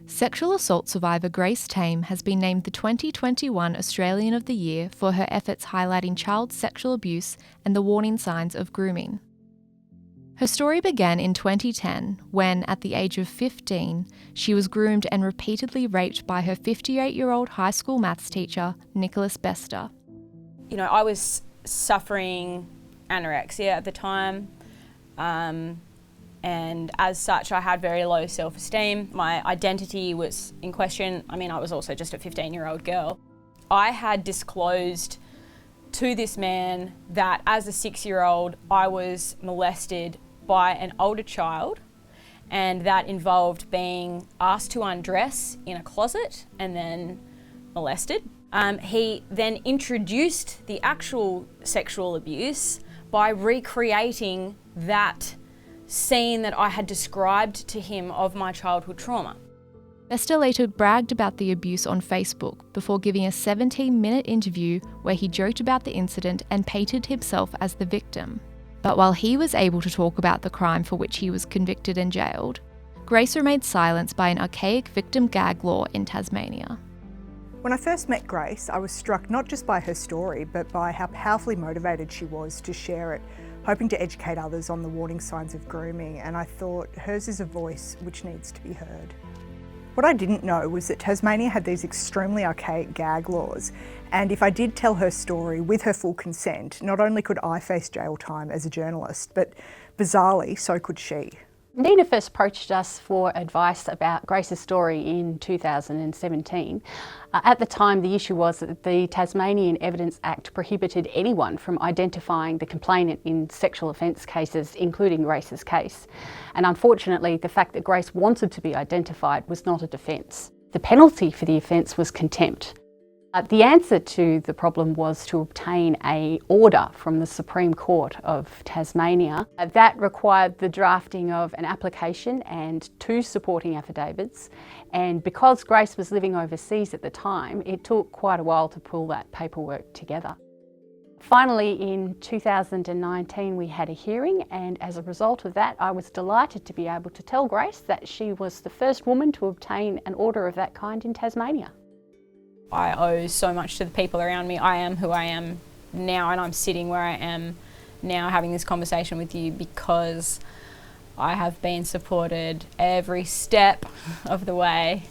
Sexual assault survivor Grace Tame has been named the 2021 Australian of the Year for her efforts highlighting child sexual abuse and the warning signs of grooming. Her story began in 2010 when, at the age of 15, she was groomed and repeatedly raped by her 58-year-old high school maths teacher, Nicholas Bester. You know, I was suffering anorexia at the time, and as such I had very low self-esteem. My identity was in question. I mean, I was also just a 15-year-old girl. I had disclosed to this man that as a 6-year-old I was molested by an older child, and that involved being asked to undress in a closet and then molested. He then introduced the actual sexual abuse by recreating that scene that I had described to him of my childhood trauma. Bester later bragged about the abuse on Facebook before giving a 17-minute interview where he joked about the incident and painted himself as the victim. But while he was able to talk about the crime for which he was convicted and jailed, Grace remained silenced by an archaic victim gag law in Tasmania. When I first met Grace, I was struck not just by her story, but by how powerfully motivated she was to share it, hoping to educate others on the warning signs of grooming, and I thought hers is a voice which needs to be heard. What I didn't know was that Tasmania had these extremely archaic gag laws, and if I did tell her story with her full consent, not only could I face jail time as a journalist, but bizarrely, so could she. Nina first approached us for advice about Grace's story in 2017. At the time, the issue was that the Tasmanian Evidence Act prohibited anyone from identifying the complainant in sexual offence cases, including Grace's case. And unfortunately, the fact that Grace wanted to be identified was not a defence. The penalty for the offence was contempt. The answer to the problem was to obtain an order from the Supreme Court of Tasmania. That required the drafting of an application and 2 supporting affidavits. And because Grace was living overseas at the time, it took quite a while to pull that paperwork together. Finally, in 2019, we had a hearing, and as a result of that, I was delighted to be able to tell Grace that she was the first woman to obtain an order of that kind in Tasmania. I owe so much to the people around me. I am who I am now, and I'm sitting where I am now having this conversation with you because I have been supported every step of the way,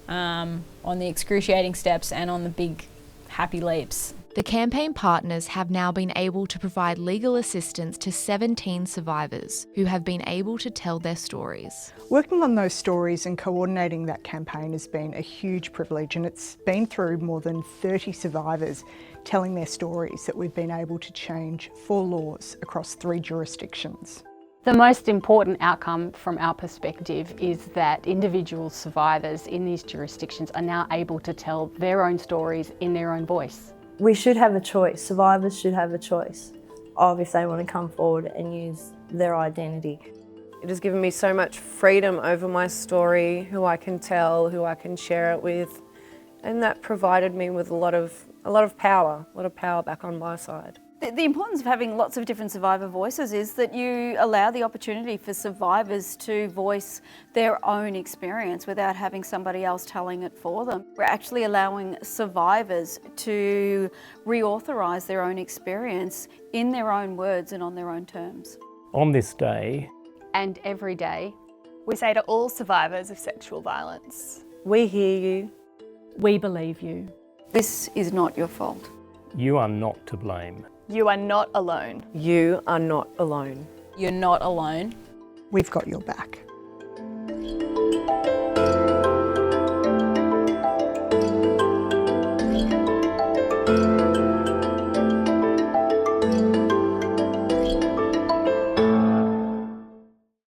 on the excruciating steps and on the big happy leaps. The campaign partners have now been able to provide legal assistance to 17 survivors who have been able to tell their stories. Working on those stories and coordinating that campaign has been a huge privilege, and it's been through more than 30 survivors telling their stories that we've been able to change 4 laws across 3 jurisdictions. The most important outcome from our perspective is that individual survivors in these jurisdictions are now able to tell their own stories in their own voice. We should have a choice. Survivors should have a choice of if they want to come forward and use their identity. It has given me so much freedom over my story, who I can tell, who I can share it with, and that provided me with a lot of power back on my side. The importance of having lots of different survivor voices is that you allow the opportunity for survivors to voice their own experience without having somebody else telling it for them. We're actually allowing survivors to reauthorise their own experience in their own words and on their own terms. On this day, and every day, we say to all survivors of sexual violence, we hear you. We believe you. This is not your fault. you are not to blame. You are not alone. You are not alone. You're not alone. We've got your back.